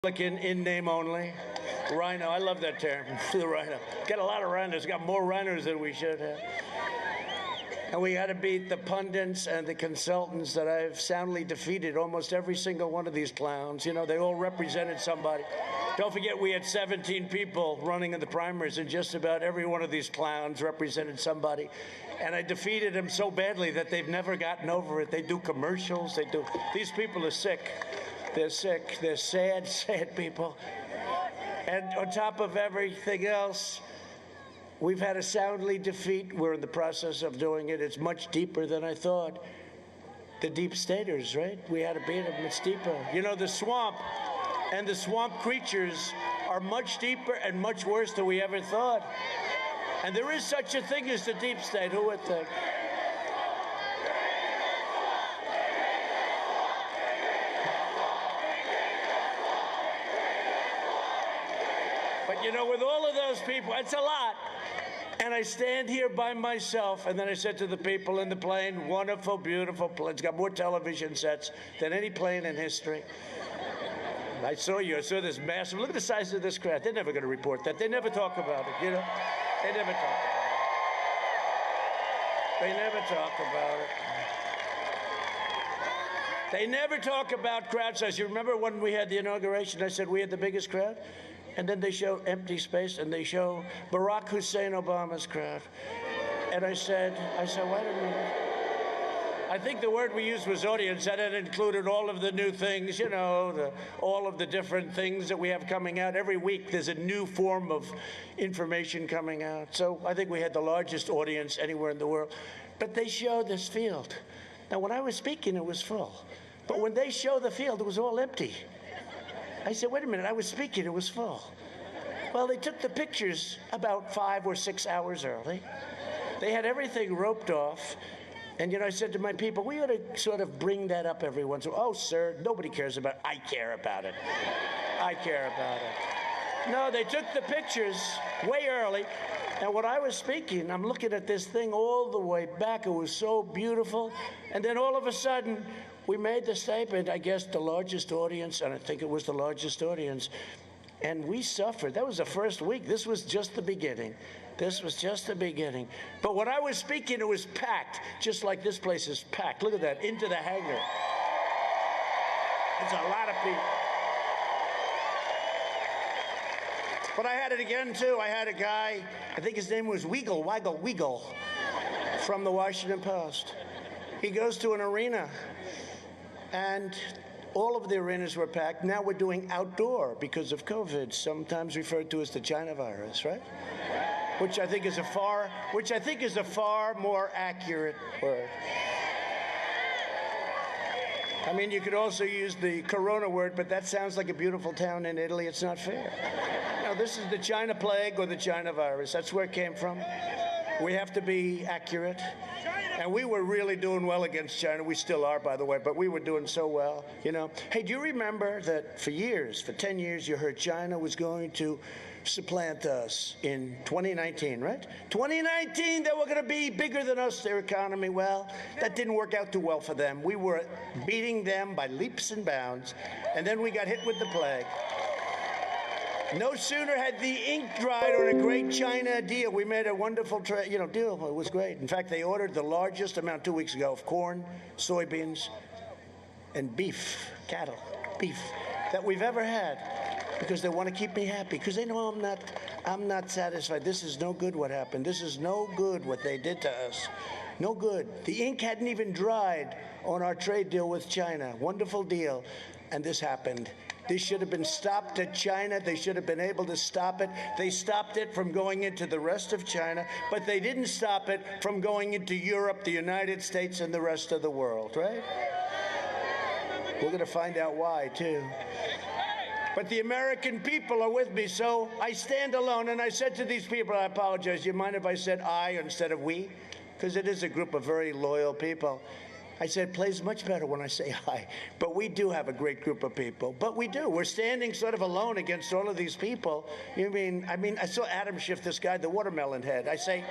in name only. Rhino, I love that term, the rhino. Got a lot of rhinos, got more rhinos than we should have. And we had to beat the pundits and the consultants that I've soundly defeated almost every single one of these clowns. You know, they all represented somebody. Don't forget, we had 17 people running in the primaries, and just about every one of these clowns represented somebody. And I defeated them so badly that they've never gotten over it. They do commercials. These people are sick. They're sick. They're sad, sad people. And on top of everything else, we've had a soundly defeat. We're in the process of doing it. It's much deeper than I thought. The deep staters, right? We had to beat them. It's deeper. You know, the swamp and the swamp creatures are much deeper and much worse than we ever thought. And there is such a thing as the deep state. Who would think? But you know, with all of those people, it's a lot. And I stand here by myself, and then I said to the people in the plane, wonderful, beautiful plane. It's got more television sets than any plane in history. I saw you. I saw this massive. Look at the size of this crowd. They're never going to report that. They never talk about it, you know. They never talk about it. They never talk about it. They never talk about crowd size. You remember when we had the inauguration, I said we had the biggest crowd? And then they show empty space, and they show Barack Hussein Obama's crowd. And I said, wait a minute. I think the word we used was audience. That had included all of the new things, you know, all of the different things that we have coming out. Every week there's a new form of information coming out. So I think we had the largest audience anywhere in the world. But they showed this field. Now, when I was speaking, it was full. But when they showed the field, it was all empty. I said, wait a minute, I was speaking, it was full. Well, they took the pictures about 5 or 6 hours early. They had everything roped off. And, you know, I said to my people, we ought to sort of bring that up every once in a while. Oh, sir, nobody cares about it. I care about it. I care about it. No, they took the pictures way early. And when I was speaking, I'm looking at this thing all the way back. It was so beautiful. And then all of a sudden, we made the statement, I guess the largest audience, and I think it was the largest audience, and we suffered. That was the first week. This was just the beginning. This was just the beginning. But when I was speaking, it was packed, just like this place is packed. Look at that, into the hangar. It's a lot of people. But I had it again, too. I had a guy, I think his name was Weigel, from the Washington Post. He goes to an arena, and all of the arenas were packed. Now we're doing outdoor because of COVID, sometimes referred to as the China virus, right? Which I think is a far more accurate word. I mean, you could also use the Corona word, but that sounds like a beautiful town in Italy. It's not fair. No, this is the China plague or the China virus. That's where it came from. We have to be accurate. And we were really doing well against China. We still are, by the way, but we were doing so well, you know. Hey, do you remember that for 10 years, you heard China was going to supplant us in 2019, right? 2019, they were going to be bigger than us, their economy. Well, that didn't work out too well for them. We were beating them by leaps and bounds, and then we got hit with the plague. No sooner had the ink dried on a great China deal. We made a wonderful deal. It was great. In fact, they ordered the largest amount 2 weeks ago of corn, soybeans, and beef, cattle, beef, that we've ever had, because they want to keep me happy, because they know I'm not satisfied. This is no good what happened. This is no good what they did to us. No good. The ink hadn't even dried on our trade deal with China. Wonderful deal. And this happened. This should have been stopped at China. They should have been able to stop it. They stopped it from going into the rest of China, but they didn't stop it from going into Europe, the United States, and the rest of the world, right? We're going to find out why, too. But the American people are with me, so I stand alone. And I said to these people, I apologize, do you mind if I said I instead of we? Because it is a group of very loyal people. I said, it plays much better when I say hi. But we do have a great group of people. But we do. We're standing sort of alone against all of these people. I saw Adam Schiff, this guy, the watermelon head. I say,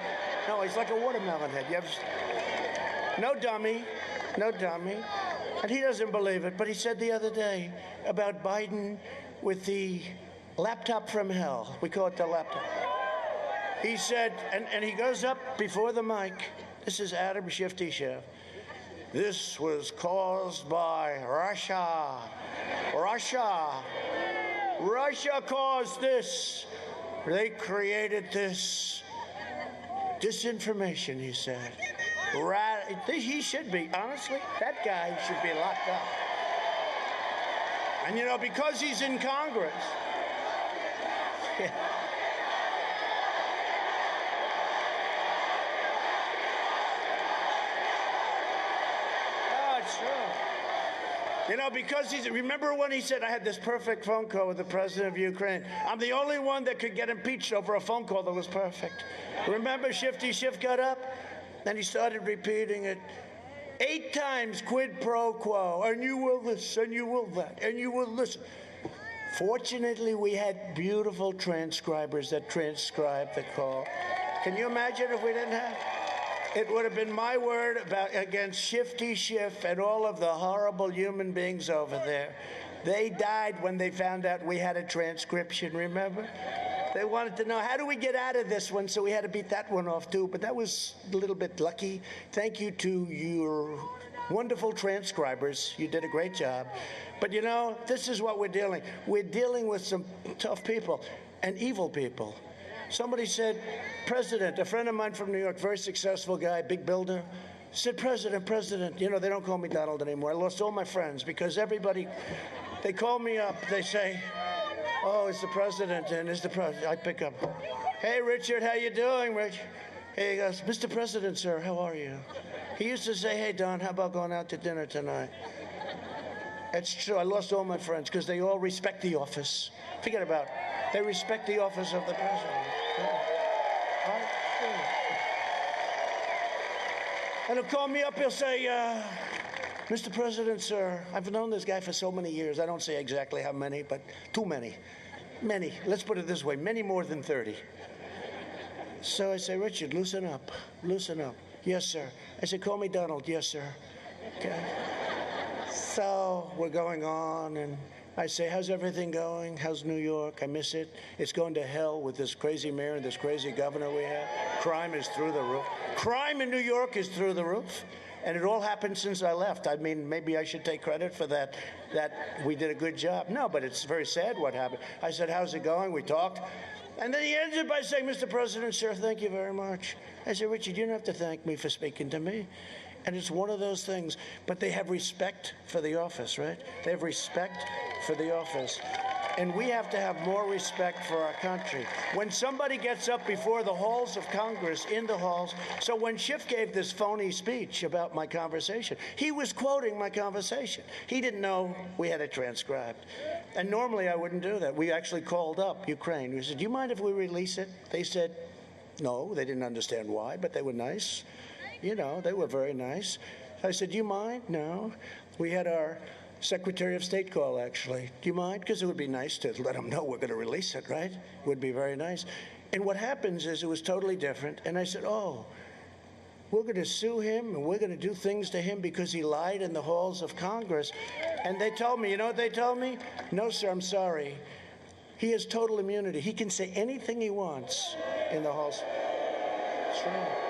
no, he's like a watermelon head. No dummy. No dummy. And he doesn't believe it. But he said the other day about Biden with the laptop from hell. We call it the laptop. He said, and he goes up before the mic. This is Adam Shifty Schiff. This was caused by Russia. Russia caused this. They created this disinformation, he said. He should be, honestly, that guy should be locked up. And, you know, because he's in Congress. Yeah. Oh, it's true. You know, because remember when he said, I had this perfect phone call with the president of Ukraine. I'm the only one that could get impeached over a phone call that was perfect. Remember Shifty Schiff got up? Then he started repeating it 8 times, quid pro quo, and you will this, and you will that, and you will listen. Fortunately, we had beautiful transcribers that transcribed the call. Can you imagine if we didn't have? It would have been my word against Shifty Schiff and all of the horrible human beings over there. They died when they found out we had a transcription, remember? They wanted to know, how do we get out of this one? So we had to beat that one off, too. But that was a little bit lucky. Thank you to your wonderful transcribers. You did a great job. But, you know, this is what we're dealing. We're dealing with some tough people and evil people. Somebody said, President, a friend of mine from New York, very successful guy, big builder, said, President. You know, they don't call me Donald anymore. I lost all my friends because everybody, they call me up. They say, oh, it's the president, and it's the president. I pick up. Hey, Richard, how you doing, Rich? Hey, he goes, Mr. President, sir, how are you? He used to say, hey, Don, how about going out to dinner tonight? It's true. I lost all my friends because they all respect the office. Forget about it. They respect the office of the president. Yeah. Right? Yeah. And he'll call me up. He'll say, Mr. President, sir, I've known this guy for so many years. I don't say exactly how many, but too many. Many. Let's put it this way. Many more than 30. So I say, Richard, loosen up. Loosen up. Yes, sir. I said, call me Donald. Yes, sir. Okay. So we're going on, and I say, how's everything going? How's New York? I miss it. It's going to hell with this crazy mayor and this crazy governor we have. Crime is through the roof. Crime in New York is through the roof. And it all happened since I left. I mean, maybe I should take credit for that we did a good job. No, but it's very sad what happened. I said, how's it going? We talked. And then he ended by saying, Mr. President, sir, thank you very much. I said, Richard, you don't have to thank me for speaking to me. And it's one of those things. But they have respect for the office, right? They have respect for the office. And we have to have more respect for our country. When somebody gets up before the halls of Congress, in the halls, so when Schiff gave this phony speech about my conversation, he was quoting my conversation. He didn't know we had it transcribed. And normally I wouldn't do that. We actually called up Ukraine. We said, do you mind if we release it? They said, no, they didn't understand why, but they were nice. You know, they were very nice. I said, do you mind? No. We had our Secretary of State call, actually. Do you mind? Because it would be nice to let them know we're going to release it, right? It would be very nice. And what happens is it was totally different. And I said, oh, we're going to sue him and we're going to do things to him because he lied in the halls of Congress. And they told me, you know what they told me? No, sir, I'm sorry. He has total immunity. He can say anything he wants in the halls. That's right.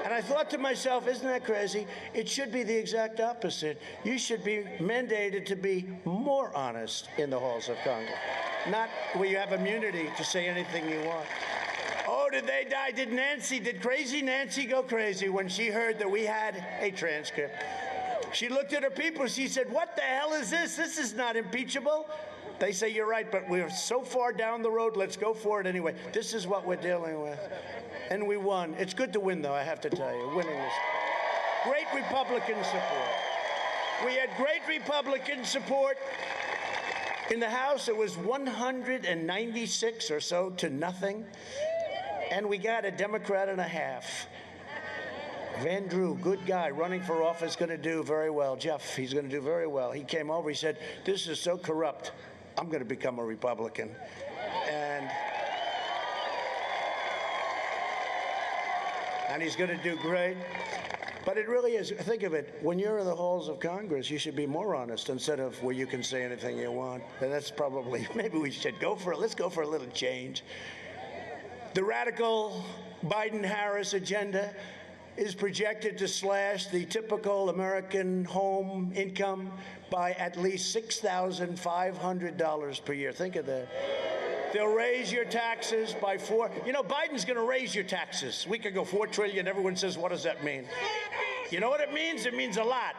And I thought to myself, isn't that crazy? It should be the exact opposite. You should be mandated to be more honest in the halls of Congress, not where you have immunity to say anything you want. Oh, did they die? Did crazy Nancy go crazy when she heard that we had a transcript? She looked at her people. She said, what the hell is this? This is not impeachable. They say, you're right, but we're so far down the road. Let's go for it anyway. This is what we're dealing with. And we won. It's good to win, though, I have to tell you. Winning is great Republican support. We had great Republican support. In the House, it was 196 or so to nothing. And we got a Democrat and a half. Van Drew, good guy, running for office, going to do very well. Jeff, he's going to do very well. He came over, he said, this is so corrupt, I'm going to become a Republican. And he's going to do great. But it really is. Think of it. When you're in the halls of Congress, you should be more honest instead of where you can say anything you want. And that's probably, maybe we should let's go for a little change. The radical Biden-Harris agenda is projected to slash the typical American home income by at least $6,500 per year. Think of that. They'll raise your taxes by Biden's going to raise your taxes. We could go $4 trillion. Everyone says, what does that mean? You know what it means? It means a lot.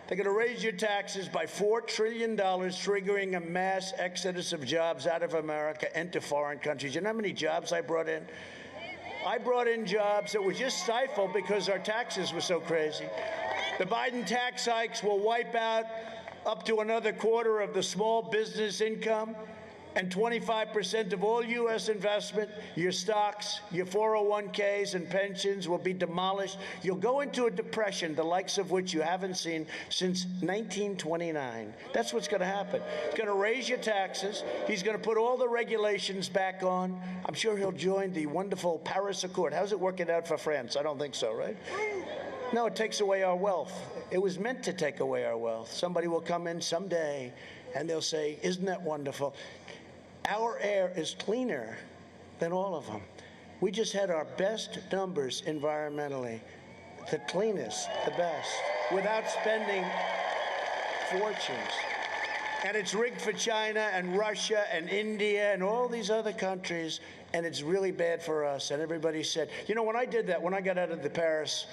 They're going to raise your taxes by $4 trillion, triggering a mass exodus of jobs out of America into foreign countries. You know how many jobs I brought in? I brought in jobs that were just stifled because our taxes were so crazy. The Biden tax hikes will wipe out up to another quarter of the small business income and 25% of all U.S. investment. Your stocks, your 401ks and pensions will be demolished. You'll go into a depression, the likes of which you haven't seen since 1929. That's what's going to happen. He's going to raise your taxes. He's going to put all the regulations back on. I'm sure he'll join the wonderful Paris Accord. How's it working out for France? I don't think so, right? No, it takes away our wealth. It was meant to take away our wealth. Somebody will come in someday and they'll say, isn't that wonderful? Our air is cleaner than all of them. We just had our best numbers environmentally, the cleanest, the best, without spending fortunes. And it's rigged for China and Russia and India and all these other countries, and it's really bad for us. And everybody said, when I did that, when I got out of the Paris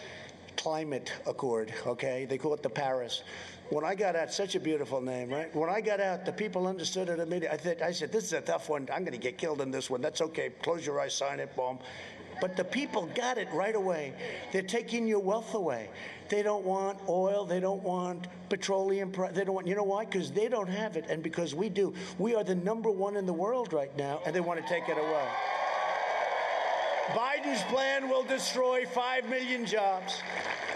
Climate Accord, okay, they call it the Paris. When I got out, such a beautiful name, right? When I got out, the people understood it immediately. I said, this is a tough one. I'm going to get killed in this one. That's okay. Close your eyes, sign it, boom. But the people got it right away. They're taking your wealth away. They don't want oil. They don't want petroleum. They don't want, you know why? Because they don't have it, and because we do. We are the #1 in the world right now, and they want to take it away. Biden's plan will destroy 5 million jobs,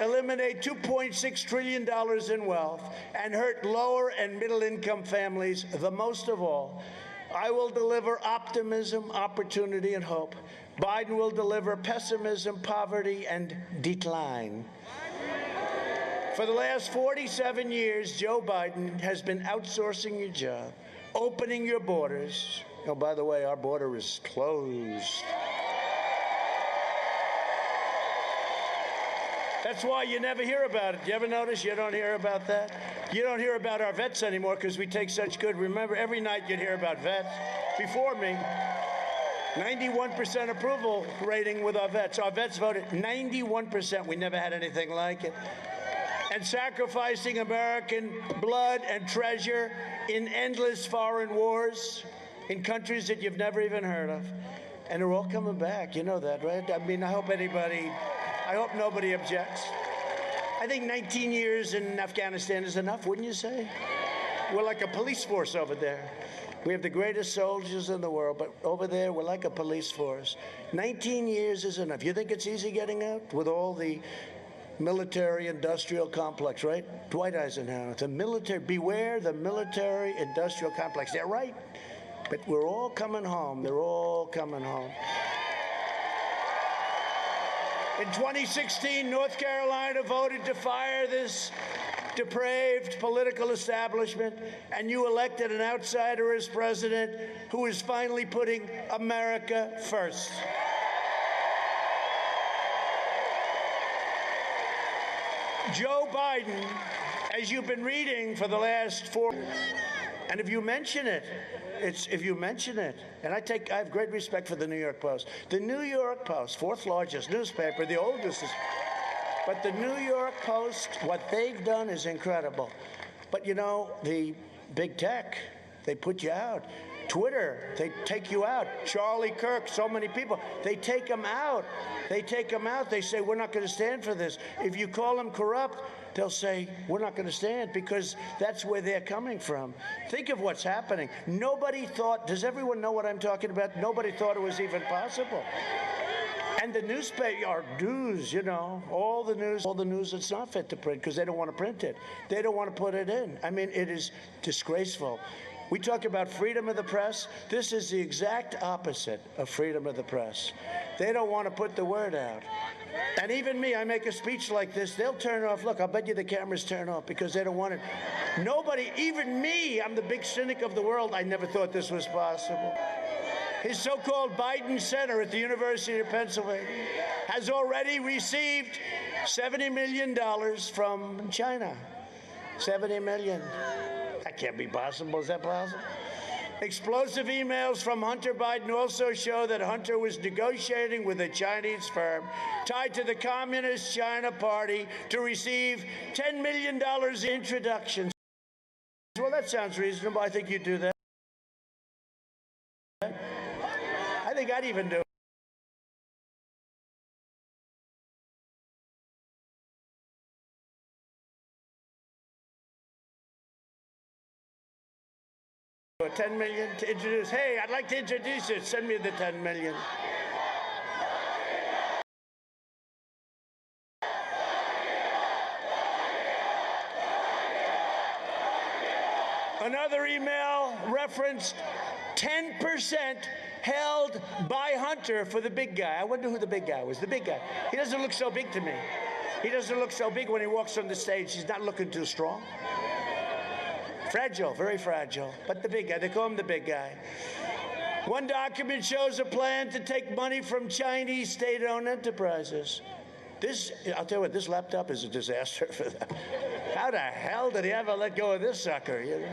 eliminate $2.6 trillion in wealth, and hurt lower and middle-income families the most of all. I will deliver optimism, opportunity, and hope. Biden will deliver pessimism, poverty, and decline. For the last 47 years, Joe Biden has been outsourcing your job, opening your borders. Oh, by the way, our border is closed. That's why you never hear about it. You ever notice you don't hear about that? You don't hear about our vets anymore because we take such good. Remember, every night you'd hear about vets. Before me, 91% approval rating with our vets. Our vets voted 91%. We never had anything like it. And sacrificing American blood and treasure in endless foreign wars in countries that you've never even heard of. And they're all coming back. You know that, right? I mean, I hope nobody objects. I think 19 years in Afghanistan is enough, wouldn't you say? We're like a police force over there. We have the greatest soldiers in the world, but over there, we're like a police force. 19 years is enough. You think it's easy getting out with all the military-industrial complex, right? Dwight Eisenhower, beware the military-industrial complex. They're right, but we're all coming home. They're all coming home. In 2016, North Carolina voted to fire this depraved political establishment, and you elected an outsider as president who is finally putting America first. Joe Biden, as you've been reading for the last 4, and if you mention it, and I have great respect for the New York Post. The New York Post, 4th largest newspaper, the oldest, but the New York Post, what they've done is incredible. But the big tech, they put you out. Twitter, they take you out. Charlie Kirk, so many people, they take them out. They say, we're not going to stand for this. If you call them corrupt, they'll say, we're not going to stand, because that's where they're coming from. Think of what's happening. Nobody thought, does everyone know what I'm talking about? Nobody thought it was even possible. And the newspaper, our news, all the news that's not fit to print because they don't want to print it. They don't want to put it in. I mean, it is disgraceful. We talk about freedom of the press. This is the exact opposite of freedom of the press. They don't want to put the word out. And even me, I make a speech like this, they'll turn off. Look, I'll bet you the cameras turn off because they don't want it. Nobody, even me, I'm the big cynic of the world. I never thought this was possible. His so-called Biden Center at the University of Pennsylvania has already received $70 million from China. $70 million. That can't be possible. Is that possible? Explosive emails from Hunter Biden also show that Hunter was negotiating with a Chinese firm tied to the Communist China Party to receive $10 million introductions. Well, that sounds reasonable. I think you'd do that. I think I'd even do it. $10 million to introduce. Hey, I'd like to introduce it. Send me the $10 million. Another email referenced 10% held by Hunter for the big guy. I wonder who the big guy was. The big guy. He doesn't look so big to me. He doesn't look so big when he walks on the stage. He's not looking too strong. Fragile, very fragile. But the big guy, they call him the big guy. One document shows a plan to take money from Chinese state-owned enterprises. I'll tell you what, this laptop is a disaster for them. How the hell did he ever let go of this sucker? You know?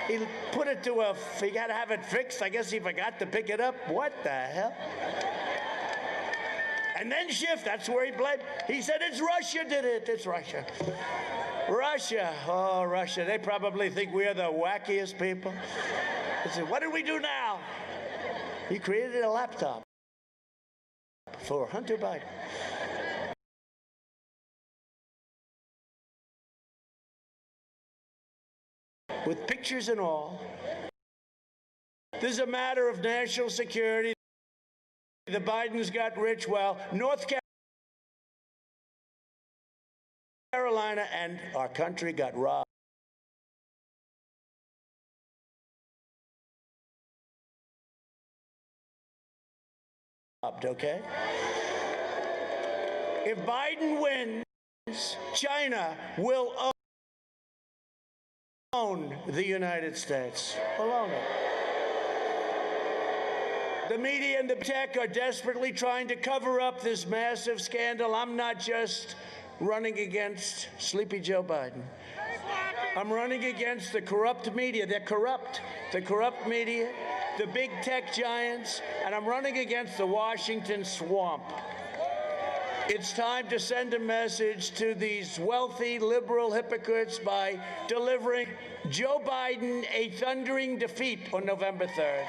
He put it to he got to have it fixed. I guess he forgot to pick it up. What the hell? And then Schiff, that's where he blamed. He said, it's Russia did it. It's Russia. Russia. Oh, Russia. They probably think we are the wackiest people. He said, what do we do now? He created a laptop for Hunter Biden. With pictures and all. This is a matter of national security. The Bidens got rich while North Carolina and our country got robbed. Okay? If Biden wins, China will own the United States. Will own it. The media and the tech are desperately trying to cover up this massive scandal. I'm not just running against Sleepy Joe Biden. I'm running against the corrupt media. They're corrupt. The corrupt media, the big tech giants, and I'm running against the Washington swamp. It's time to send a message to these wealthy liberal hypocrites by delivering Joe Biden a thundering defeat on November 3rd.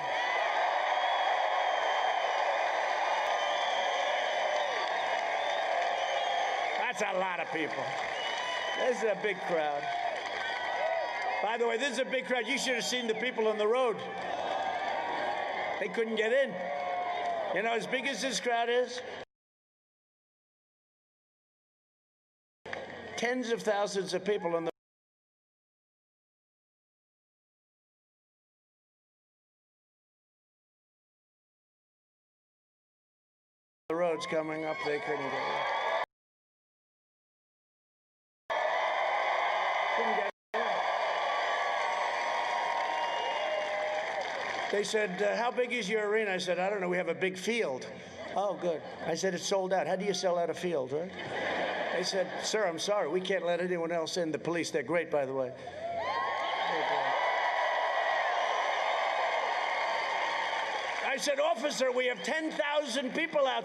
That's a lot of people. This is a big crowd. By the way, this is a big crowd. You should have seen the people on the road. They couldn't get in. You know, as big as this crowd is, tens of thousands of people on the roads coming up, they couldn't get in. They said, how big is your arena? I said, I don't know, we have a big field. Oh, good. I said, it's sold out. How do you sell out a field, right? They said, sir, I'm sorry, we can't let anyone else in. The police, they're great, by the way. I said, officer, we have 10,000 people out